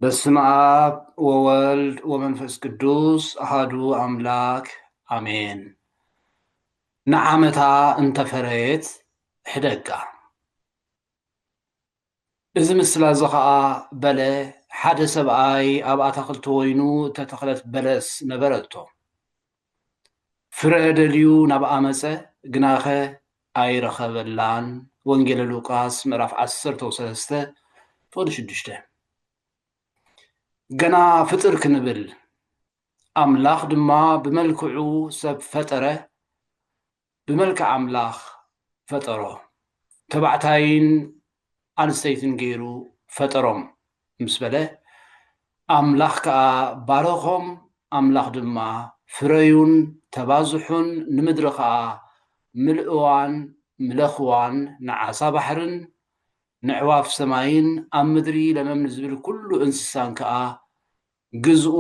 በስመ አብ ወወልድ ወመንፈስ ቅዱስ አሐዱ አምላክ አሜን። ንዓመታ እንተፈረየት ሕደጋ። እዚ ምስሊ እዚ ከዓ በለ ሓደ ሰብኣይ ኣብ ኣታኽልቲ ወይኑ እተተኽለት በለስ ነበረቶ። ፍረ ደልዩ ናብ ኣመፀ ግናኸ ኣይረኸበላን። ወንጌለ ሉቃስ ምዕራፍ 13 ፍቕዲ 6 ገና ፍጥር ክንብል ኣምላኽ ድማ ብመልክዑ ሰብ ፈጠረ፣ ብመልክዕ ኣምላኽ ፈጠሮ። ተባዕታይን ኣንስተይትን ገይሩ ፈጠሮም ምስ በለ ኣምላኽ ከዓ ባረኾም። ኣምላኽ ድማ ፍረዩን ተባዝሑን ንምድሪ ከዓ ምልእዋን ምለኽዋን ንዓሳ ባሕርን ንዕዋፍ ሰማይን ኣብ ምድሪ ለመምኒ ዝብል ኩሉ እንስሳን ከዓ ግዝኡ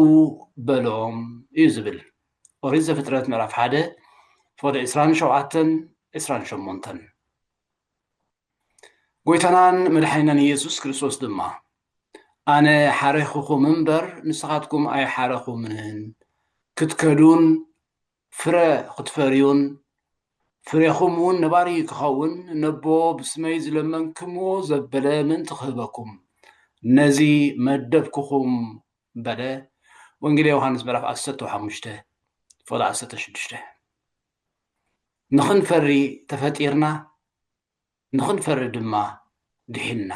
በሎም እዩ ዝብል ኦሪት ዘፍጥረት ምዕራፍ 1 ፍቕዲ 27 28 ጎይታናን መድሓኒናን ኢየሱስ ክርስቶስ ድማ ኣነ ሓረይኹኹም እምበር ንስኻትኩም ኣይሓረኹምን፣ ክትከዱን ፍረ ክትፈርዩን ፍሬኹም እውን ነባሪ ክኸውን ነቦ ብስመይ ዝለመንክምዎ ዘበለ ምንቲ ክህበኩም ነዚ መደብክኹም በለ። ወንጌል ዮሃንስ ምዕራፍ 15 ፍቕዲ 16 ንኽንፈሪ ተፈጢርና፣ ንኽንፈሪ ድማ ድሒንና።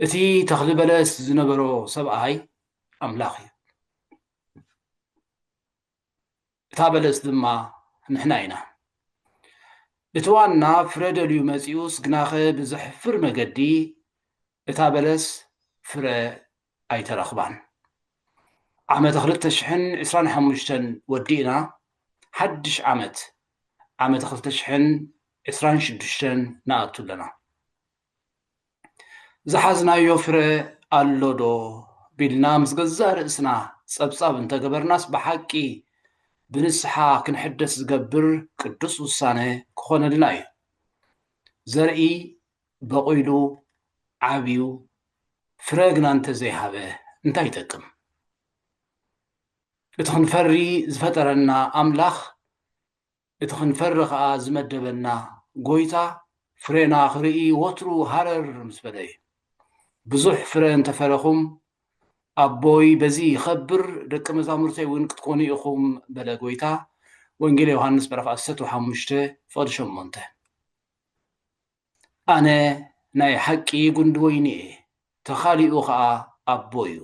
እቲ ተኽሊ በለስ ዝነበሮ ሰብኣይ ኣምላኽ እዩ። እታ በለስ ድማ ንሕና ኢና። እቲ ዋና ፍረ ደልዩ መፂኡስ ግናኸ ብዘሕፍር መገዲ እታ በለስ ፍረ ኣይተረኽባን። ዓመተ 2025 ወዲእና ሓድሽ ዓመት 2026 ንኣቱ ኣለና። ዝሓዝናዮ ፍረ ኣሎ ዶ ቢልና ምስ ገዛእ ርእስና ፀብፃብ እንተገበርናስ ብሓቂ ብንስሓ ክንሕደስ ዝገብር ቅዱስ ውሳነ ክኾነልና እዩ። ዘርኢ በቑሉ ዓብዩ ፍረ ግና እንተዘይሃበ እንታይ ይጠቅም? እቲ ክንፈሪ ዝፈጠረና ኣምላኽ፣ እቲ ክንፈሪ ከዓ ዝመደበና ጎይታ ፍሬና ክርኢ ወትሩ ሃረር ምስ በለ እዩ። ብዙሕ ፍረ እንተፈረኹም ኣቦይ በዚ ይኸብር ደቀ መዛሙርተይ እውን ክትኮኑ ኢኹም በለ ጎይታ። ወንጌል ዮሃንስ ምዕራፍ 15 ፍቕዲ 8 ኣነ ናይ ሓቂ ጉንዲ ወይኒ እየ፣ ተኻሊኡ ከዓ ኣቦ እዩ።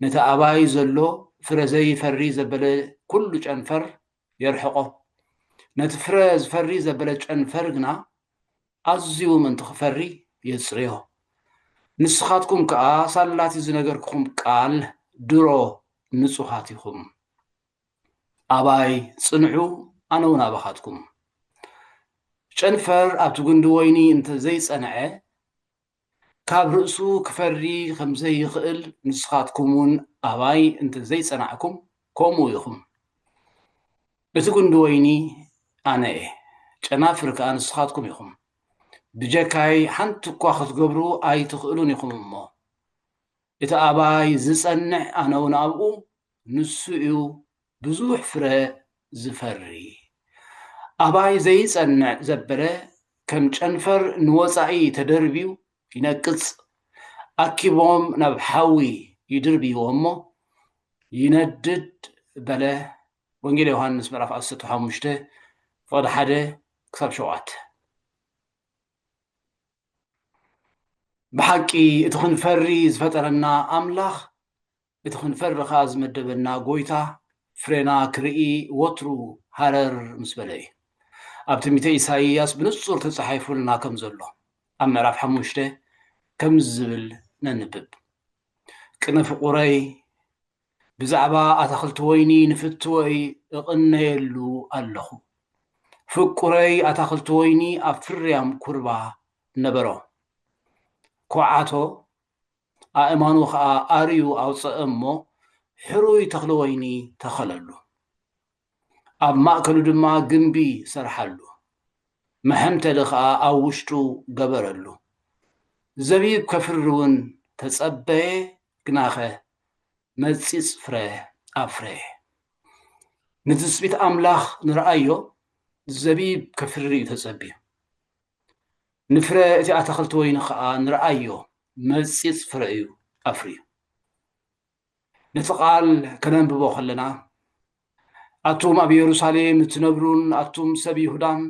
ነቲ ኣባይ ዘሎ ፍረ ዘይፈሪ ዘበለ ኩሉ ጨንፈር የርሕቆ፣ ነቲ ፍረ ዝፈሪ ዘበለ ጨንፈር ግና ኣዝዩ ምንቲ ክፈሪ የፅርዮ። ንስኻትኩም ከዓ ሳላቲ ዝነገርክኹም ቃል ድሮ ንጹሃት ኢኹም። ኣባይ ጽንዑ፣ ኣነ እውን ኣባኻትኩም። ጨንፈር ኣብቲ ጉንዲ ወይኒ እንተዘይጸንዐ ካብ ርእሱ ክፈሪ ከም ዘይኽእል ንስኻትኩም እውን ኣባይ እንተዘይጸናዕኩም ከምኡ ኢኹም። እቲ ጉንዲ ወይኒ ኣነ እየ፣ ጨናፍር ከዓ ንስኻትኩም ኢኹም። ብጀካይ ሓንቲ እኳ ክትገብሩ ኣይትኽእሉን ኢኹም እሞ እቲ ኣባይ ዝጸንዕ ኣነ እውን ኣብኡ ንሱ እዩ ብዙሕ ፍረ ዝፈሪ። ኣባይ ዘይጸንዕ ዘበለ ከም ጨንፈር ንወፃኢ ተደርብዩ ይነቅጽ፣ ኣኪቦም ናብ ሓዊ ይድርብይዎ እሞ ይነድድ በለ። ወንጌል ዮሃንስ ምዕራፍ 15 ፍቕዲ 1 ክሳብ 7 ብሓቂ እቲ ክንፈሪ ዝፈጠረና ኣምላኽ፣ እቲ ክንፈሪ ከዓ ዝመደበና ጎይታ ፍሬና ክርኢ ወትሩ ሃረር ምስ በለ እዩ። ኣብ ትንቢተ ኢሳይያስ ብንጹር ተጻሒፉልና ከም ዘሎ ኣብ ምዕራፍ 5 ከም ዝብል ነንብብ። ቅነ ፍቑረይ ብዛዕባ ኣታኽልቲ ወይኒ ንፍትወይ እቕነየሉ ኣለኹ። ፍቁረይ ኣታኽልቲ ወይኒ ኣብ ፍርያም ኩርባ ነበሮ። ኳዓቶ ኣእማኑ ከዓ ኣርዩ ኣውፅአ እሞ ሕሩይ ተኽሊ ወይኒ ተኸለሉ። ኣብ ማእከሉ ድማ ግንቢ ሰርሓሉ፣ መሐምተሊ ከዓ ኣብ ውሽጡ ገበረሉ። ዘቢብ ከፍሪ እውን ተጸበየ ግናኸ መጺጽ ፍረ ኣፍረ ንትስቢት ኣምላኽ ንረአዮ ዘቢብ ከፍሪ ተጸቢዩ ንፍረ እቲ ኣተኽልቲ ወይኒ ከዓ ንረአዮ መጺጽ ፍረ እዩ ኣፍርዩ ነቲ ቃል ከነንብቦ ከለና ኣቱም ኣብ ኢየሩሳሌም እትነብሩን ኣቱም ሰብ ይሁዳን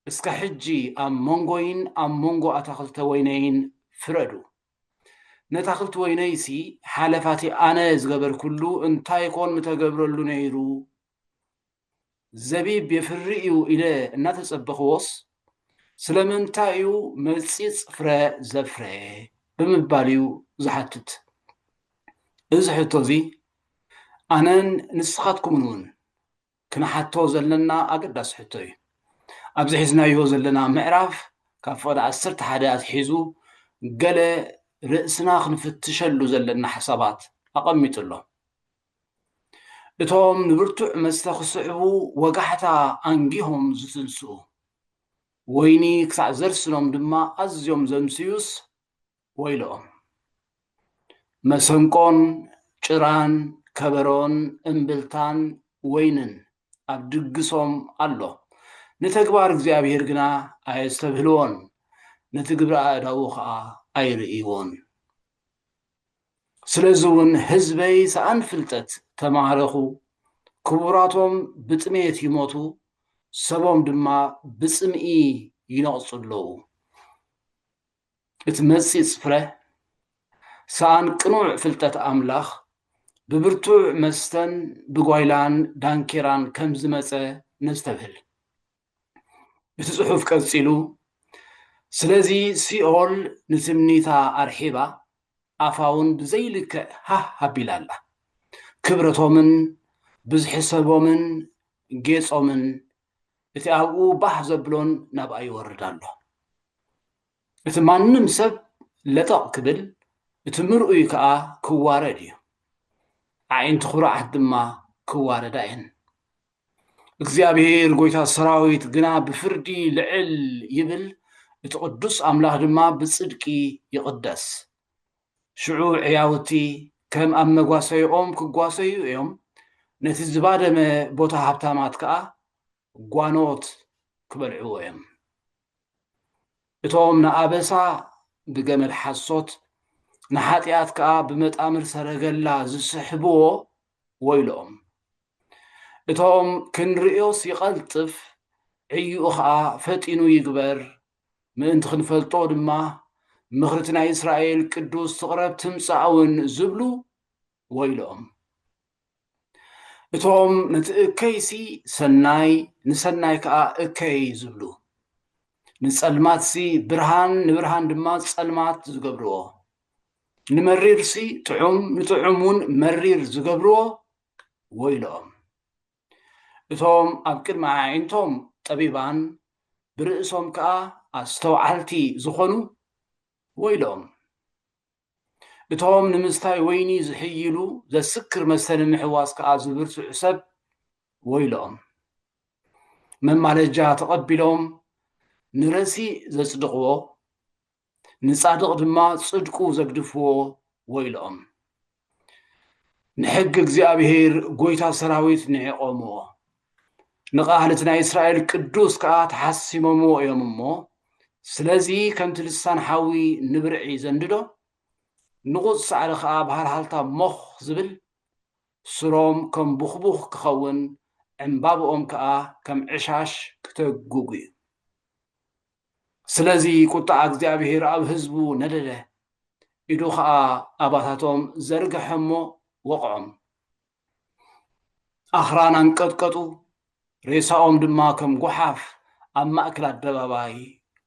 እስከ ሕጂ ኣብ መንጎይን ኣብ መንጎ ኣታኽልተ ወይነይን ፍረዱ ነታኽልቲ ወይነይሲ ሓለፋቲ ኣነ ዝገበር ኩሉ እንታይ ኮን ምተገብረሉ ነይሩ ዘቢብ የፍሪ እዩ ኢለ እናተጸበኽዎስ ስለምንታይ እዩ መጺጽ ፍረ ዘፍረ ብምባል እዩ ዝሓትት እዚ ሕቶ እዚ ኣነን ንስኻትኩምን እውን ክንሓቶ ዘለና ኣገዳሲ ሕቶ እዩ ኣብዚ ሒዝናዮ ዘለና ምዕራፍ ካብ ፍቕዲ 11 ኣትሒዙ ገለ ርእስና ክንፍትሸሉ ዘለና ሓሳባት ኣቐሚጡ ኣሎ እቶም ንብርቱዕ መስተ ክስዕቡ ወጋሕታ ኣንጊሆም ዝትንስኡ ወይኒ ክሳዕ ዘርስኖም ድማ ኣዝዮም ዘምስዩስ ወይሎኦም መሰንቆን ጭራን ከበሮን እምብልታን ወይንን ኣብ ድግሶም ኣሎ ንተግባር እግዚኣብሔር ግና ኣየስተብህልዎን ነቲ ግብሪ ኣእዳዉ ከዓ ኣይርእይዎን ስለዚ እውን ህዝበይ ሰኣን ፍልጠት ተማሃረኹ ክቡራቶም ብጥሜት ይሞቱ ሰቦም ድማ ብጽምኢ ይነቕጹ ኣለዉ እቲ መጺጽ ፍረ ሰኣን ቅኑዕ ፍልጠት ኣምላኽ ብብርቱዕ መስተን ብጓይላን ዳንኬራን ከም ዝመጸ ነስተብህል እቲ ጽሑፍ ቀጺሉ ስለዚ ሲኦል ንትምኒታ ኣርሒባ ኣፋውን ብዘይልክዕ ሃህ ኣቢላ ኣላ ክብረቶምን ብዝሒ ሰቦምን ጌጾምን እቲ ኣብኡ ባህ ዘብሎን ናብኣ ይወርድ ኣሎ እቲ ማንም ሰብ ለጠቕ ክብል እቲ ምርኡይ ከዓ ክዋረድ እዩ ዓይንቲ ኹርዓት ድማ ክዋረዳ እየን እግዚኣብሔር ጎይታ ሰራዊት ግና ብፍርዲ ልዕል ይብል እቲ ቅዱስ ኣምላኽ ድማ ብጽድቂ ይቕደስ ሽዑ ዕያውቲ ከም ኣብ መጓሰይኦም ክጓሰዩ እዮም ነቲ ዝባደመ ቦታ ሃብታማት ከዓ ጓኖት ክበልዕዎ እዮም እቶም ንኣበሳ ብገመድ ሓሶት ንኃጢኣት ከዓ ብመጣምር ሰረገላ ዝስሕብዎ ወይሎኦም እቶም ክንርእዮስ ይቐልጥፍ ዕይኡ ከዓ ፈጢኑ ይግበር ምእንቲ ክንፈልጦ ድማ ምኽርቲ ናይ እስራኤል ቅዱስ ትቕረብ ትምጻእውን ዝብሉ ወይሎኦም እቶም ነቲ እከይሲ ሰናይ ንሰናይ ከዓ እከይ ዝብሉ ንጸልማትሲ ብርሃን ንብርሃን ድማ ጸልማት ዝገብርዎ ንመሪርሲ ጥዑም ንጥዑሙን መሪር ዝገብርዎ ወይሎኦም እቶም ኣብ ቅድሚ ኣዒንቶም ጠቢባን ብርእሶም ከዓ ኣስተውዓልቲ ዝኾኑ ወይሎኦም እቶም ንምስታይ ወይኒ ዝሕይሉ ዘስክር መስተን ምሕዋስ ከዓ ዝብርትዑ ሰብ ወይሎኦም መማለጃ ተቐቢሎም ንረሲ ዘጽድቕዎ ንጻድቕ ድማ ጽድቁ ዘግድፍዎ ወይሎኦም ንሕጊ እግዚኣብሔር ጎይታ ሰራዊት ንዕቆምዎ ንቓህልቲ ናይ እስራኤል ቅዱስ ከዓ ተሓሲሞምዎ እዮም እሞ ስለዚ ከምቲ ልሳን ሓዊ ንብርዒ ዘንድዶ ንቑፅ ሳዕሪ ከዓ ባህርሃልታ ሞኽ ዝብል ስሮም ከም ቡኽቡኽ ክኸውን ዕምባብኦም ከዓ ከም ዕሻሽ ክተጉጉ እዩ ስለዚ ቁጣዕ እግዚኣብሔር ኣብ ህዝቡ ነደደ ኢዱ ከዓ ኣባታቶም ዘርግሐሞ ወቕዖም ኣኽራን አንቀጥቀጡ ሬሳኦም ድማ ከም ጓሓፍ ኣብ ማእከል ኣደባባይ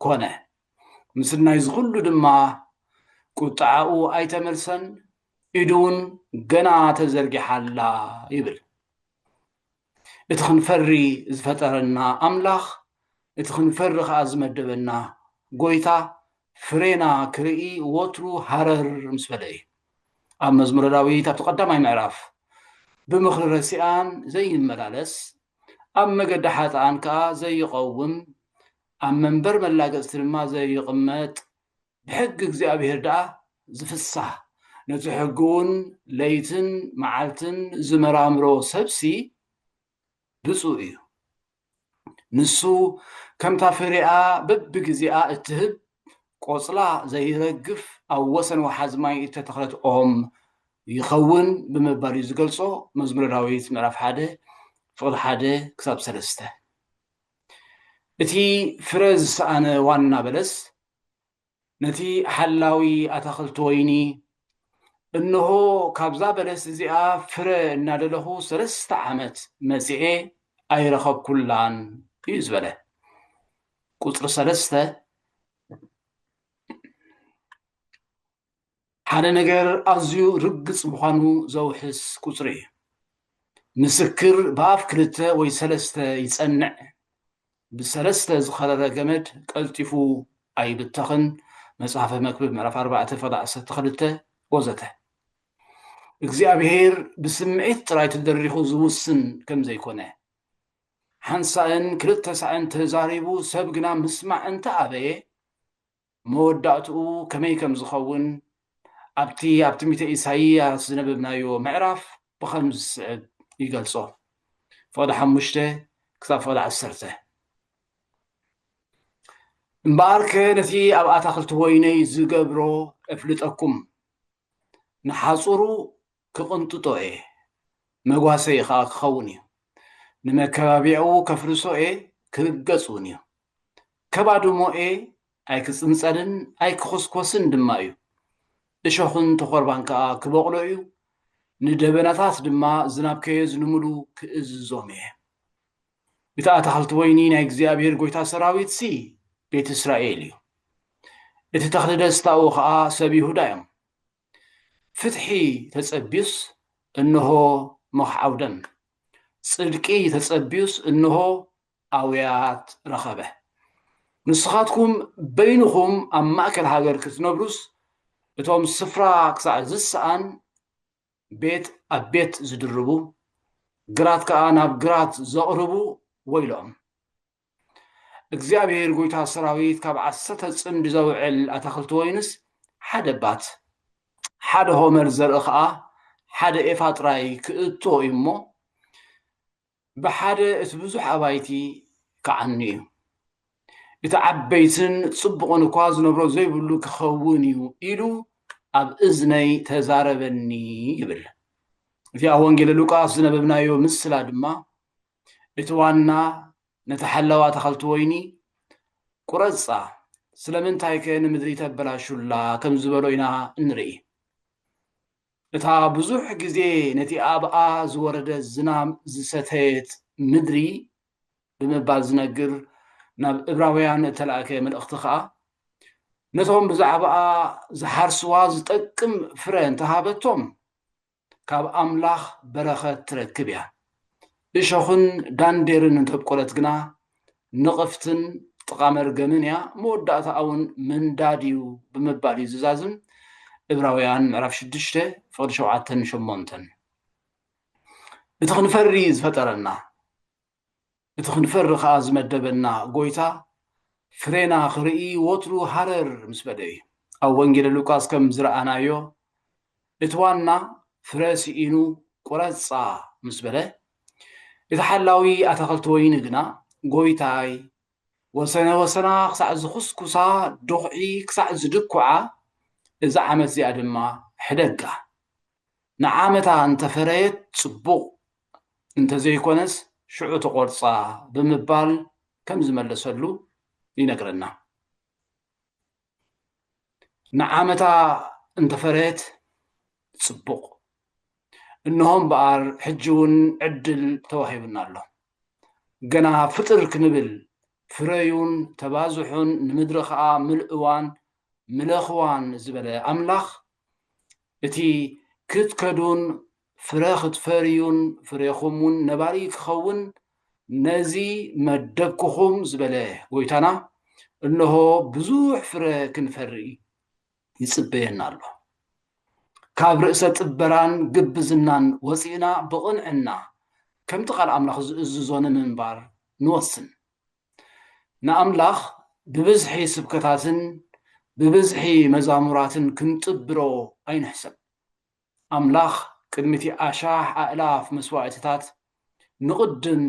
ኮነ ምስናይ ዝኹሉ ድማ ቁጣዓኡ ኣይተመልሰን ኢዱውን ገና ተዘርጊሓላ ይብል እቲ ክንፈሪ ዝፈጠረና ኣምላኽ እቲ ክንፈሪ ከዓ ዝመደበና ጎይታ ፍሬና ክርኢ ወትሩ ሃረር ምስ በለ እዩ ኣብ መዝሙረ ዳዊት ኣብቲ ቀዳማይ ምዕራፍ ብምኽሪ ረሲኣን ዘይመላለስ ኣብ መገዲ ሓጥኣን ከዓ ዘይቐውም ኣብ መንበር መላገጽቲ ድማ ዘይቕመጥ ብሕጊ እግዚኣብሔር ደኣ ዝፍሳሕ ነቲ ሕጉን ለይትን መዓልትን ዝመራምሮ ሰብሲ ብፁዕ እዩ ንሱ ከምታ ፍሬኣ በብግዜኣ እትህብ ቆፅላ ዘይረግፍ ኣብ ወሰን ወሓዚ ማይ እተተኽለት ኦም ይኸውን ብምባል እዩ ዝገልጾ መዝሙረ ዳዊት ምዕራፍ 1 ፍቕዲ 1 ክሳብ 3 እቲ ፍረ ዝሰኣነ ዋና በለስ ነቲ ሓላዊ ኣታኽልቲ ወይኒ እንሆ ካብዛ በለስ እዚኣ ፍረ እናደለኹ 3 ዓመት መጺኤ ኣይረኸብኩላን እዩ ዝበለ ቁፅሪ 3 ሓደ ነገር ኣዝዩ ርግፅ ምዃኑ ዘውሕስ ቁፅሪ እዩ ምስክር ብኣፍ 2 ወይ 3 ይጸንዕ ብሰለስተ ዝኸረረ ገመድ ቀልጢፉ ኣይብተኽን መጽሓፈ መክብብ ምዕራፍ 4 ፍቕዲ 12 ወዘተ እግዚኣብሔር ብስምዒት ጥራይ ተደሪኹ ዝውስን ከም ዘይኮነ ሓንሳእን 2 ሳዕን ተዛሪቡ ሰብ ግና ምስማዕ እንተኣበየ መወዳእትኡ ከመይ ከም ዝኸውን ኣብ ትንቢተ ኢሳይያስ ዝነበብናዮ ምዕራፍ ብኸምዚ ዝስዕብ ይገልጾ ፍቕዲ 5 ክሳብ ፍቕዲ 10 እምበኣርከ ነቲ ኣብ ኣታኽልቲ ወይነይ ዝገብሮ እፍልጠኩም ንሓፁሩ ክቕንጥጦ እየ መጓሰይ ከዓ ክኸውን እዩ ንመከባቢዑ ከፍርሶ እየ ክርገጽ እውን እዩ ከባድሞ እየ ኣይክፅንፀልን ኣይክኾስኮስን ድማ እዩ እሾኽን ተኾርባን ከዓ ክበቕሎ እዩ ንደበናታት ድማ ዝናብ ከየዝ ንምሉ ክእዝዞም እየ እቲ ኣታኽልቲ ወይኒ ናይ እግዚኣብሔር ጎይታ ሰራዊት ሲ ቤት እስራኤል እዩ እቲ ተኽሊ ደስታኡ ከዓ ሰብ ይሁዳ እዮም ፍትሒ ተጸቢዩስ እንሆ መኽዓው ደም ጽድቂ ተጸቢዩስ እንሆ ኣውያት ረኸበ ንስኻትኩም በይንኹም ኣብ ማእከል ሃገር ክትነብሩስ እቶም ስፍራ ክሳዕ ዝሰኣን ቤት ኣብ ቤት ዝድርቡ ግራት ከዓ ናብ ግራት ዘቕርቡ ወይሎም እግዚአብሔር ጎይታ ሰራዊት ካብ 10 ጽምዲ ዘውዕል ኣታኽልቲ ወይንስ ሓደ ባት ሓደ ሆመር ዘርኢ ከዓ ሓደ ኤፋ ጥራይ ክእቶ እዩ እሞ ብሓደ እቲ ብዙሕ ኣባይቲ ከዓኒ እዩ እቲ ዓበይትን ጽቡቕን እኳ ዝነብሮ ዘይብሉ ክኸውን እዩ ኢሉ ኣብ እዝነይ ተዛረበኒ ይብል እቲ ኣብ ወንጌል ሉቃስ ዝነበብናዮ ምስላ ድማ እቲ ዋና ነቲ ሓላዊ ኣታኽልቲ ወይኒ ቁረፃ ስለምንታይ ከ ንምድሪ ተበላሹላ ከም ዝበሎ ኢና እንርኢ እታ ብዙሕ ግዜ ነቲ ኣብኣ ዝወረደ ዝናብ ዝሰተየት ምድሪ ብምባል ዝነግር ናብ ዕብራውያን ተላእከ መልእኽቲ ከዓ ነቶም ብዛዕባኣ ዝሓርስዋ ዝጠቅም ፍረ እንተሃበቶም ካብ ኣምላኽ በረኸት ትረክብ እያ እሾኽን ዳንዴርን እንተብቆለት ግና ንቕፍትን ጥቓ መርገምን እያ መወዳእታ እውን ምንዳድ እዩ ብምባል እዩ ዝዛዝም ዕብራውያን ምዕራፍ 6 ፍቕዲ 7-8 እቲ ክንፈሪ ዝፈጠረና እቲ ክንፈሪ ከዓ ዝመደበና ጎይታ ፍሬና ክርኢ ወትሩ ሃረር ምስ በለ እዩ ኣብ ወንጌል ሉቃስ ከም ዝረኣናዮ እቲ ዋና ፍረ ሲኢኑ ቁረፃ ምስ በለ እቲ ሓላዊ ኣታኽልቲ ወይኒ ግና ጎይታይ ወሰነ ወሰና ክሳዕ ዝኹስኩሳ ድኹዒ ክሳዕ ዝድኩዓ እዛ ዓመት እዚኣ ድማ ሕደጋ ንዓመታ እንተፈረየት ጽቡቕ እንተዘይኮነስ ሽዑ ተቖርፃ ብምባል ከም ዝመለሰሉ ይነግረና ንዓመታ እንተፈረየት ጽቡቕ እንሆም በኣር ሕጂ እውን ዕድል ተዋሂብና ኣሎ ገና ፍጥር ክንብል ፍረዩን ተባዝሑን ንምድሪ ከዓ ምልእዋን ምለኽዋን ዝበለ ኣምላኽ እቲ ክትከዱን ፍረ ክትፈርዩን ፍሬኹም እውን ነባሪ ክኸውን ነዚ መደብክኹም ዝበለ ጎይታና እንሆ ብዙሕ ፍረ ክንፈሪ ይጽበየና ኣሎ ካብ ርእሰ ጥበራን ግብዝናን ወፂእና ብቕንዕና ከምቲ ቃል ኣምላኽ ዝእዝዞ ንምንባር ንወስን ንኣምላኽ ብብዝሒ ስብከታትን ببزحي مزامرات كنطبرو أين حسب أملاخ ቅድሚቲ ኣሻሕ ኣእላፍ መስዋዕትታት ንቕድም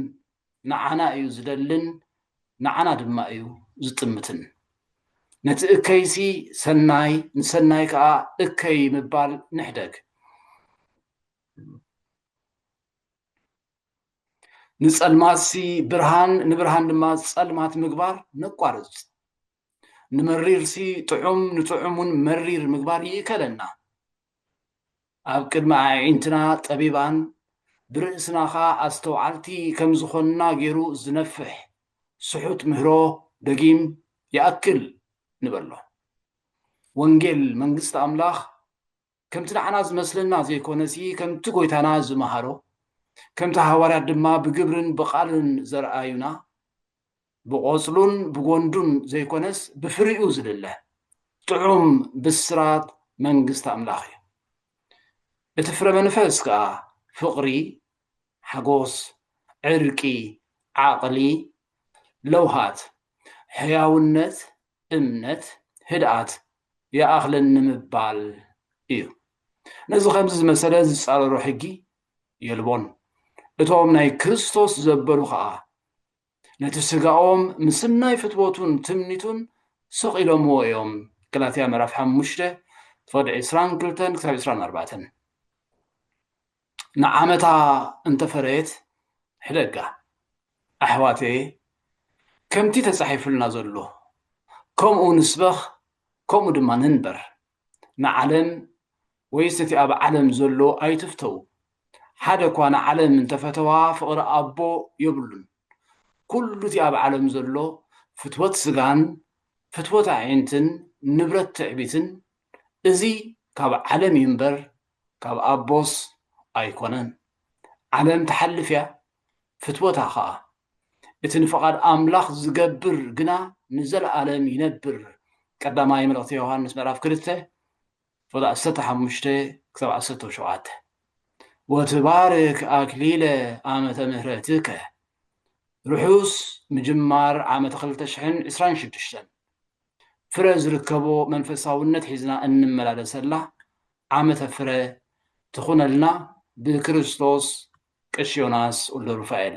ንዓና እዩ ዝደልን ንዓና ድማ እዩ ዝጥምትን ነቲ እከይሲ ሰናይ ንሰናይ ከዓ እከይ ምባል ንሕደግ ንጸልማሲ ብርሃን ንብርሃን ድማ ጸልማት ምግባር ነቋርጽ ንመሪርሲ ጥዑም ንጥዑሙን መሪር ምግባር ይከለና ኣብ ቅድሚ ኣዒንትና ጠቢባን ብርእስናኻ ኣስተውዓልቲ ከም ዝኾንና ገይሩ ዝነፍሕ ስሑት ምህሮ ደጊም ይኣክል ንበሎ ወንጌል መንግስቲ ኣምላኽ ከምቲ ንዓና ዝመስለና ዘይኮነሲ ከምቲ ጎይታና ዝመሃሮ ከምቲ ሃዋርያት ድማ ብግብርን ብቓልን ዘርአዩና ብቆጽሉን ብጎንዱን ዘይኮነስ ብፍሪኡ ዝልለ ጥዑም ብስራት መንግስቲ ኣምላኽ እዩ እቲ ፍረ መንፈስ ከዓ ፍቕሪ ሓጎስ ዕርቂ ዓቕሊ ለውሃት ሕያውነት እምነት ህድኣት ይኣኽልን ንምባል እዩ ነዚ ከምዚ ዝመሰለ ዝፃረሩ ሕጊ የልቦን እቶም ናይ ክርስቶስ ዘበሉ ከዓ ነቲ ስጋኦም ምስናይ ፍትወቱን ትምኒቱን ሰቂሎምዎ እዮም ገላትያ ምዕራፍ 5 ተወዲ 22 ክሳብ 24 ንዓመታ እንተፈረየት ሕደጋ ኣሕዋቴ ከምቲ ተጻሒፉልና ዘሎ ከምኡ ንስበኽ ከምኡ ድማ ንንበር ንዓለም ወይስ እቲ ኣብ ዓለም ዘሎ ኣይትፍተው ሓደ እኳ ንዓለም እንተፈተዋ ፍቕሪ ኣቦ የብሉን ኩሉ እቲ ኣብ ዓለም ዘሎ ፍትወት ስጋን ፍትወት ኣዒንትን ንብረት ትዕቢትን እዚ ካብ ዓለም እዩ እምበር ካብ ኣቦስ ኣይኮነን ዓለም ተሓልፍ እያ ፍትወታ ከዓ እቲ ንፍቓድ ኣምላኽ ዝገብር ግና ንዘለኣለም ይነብር ቀዳማይ መልእኽቲ ዮሃንስ ምዕራፍ 2 ፈዳ 15 ክሳብ 17 ወትባርክ ኣክሊለ ዓመተ ምህረትከ ርሑስ ምጅማር ዓመተ 2026 ፍረ ዝርከቦ መንፈሳውነት ሒዝና እንመላለሰላ ዓመተ ፍረ ትኹነልና ብክርስቶስ ቀሺ ዮናስ ወልደ ሩፋኤል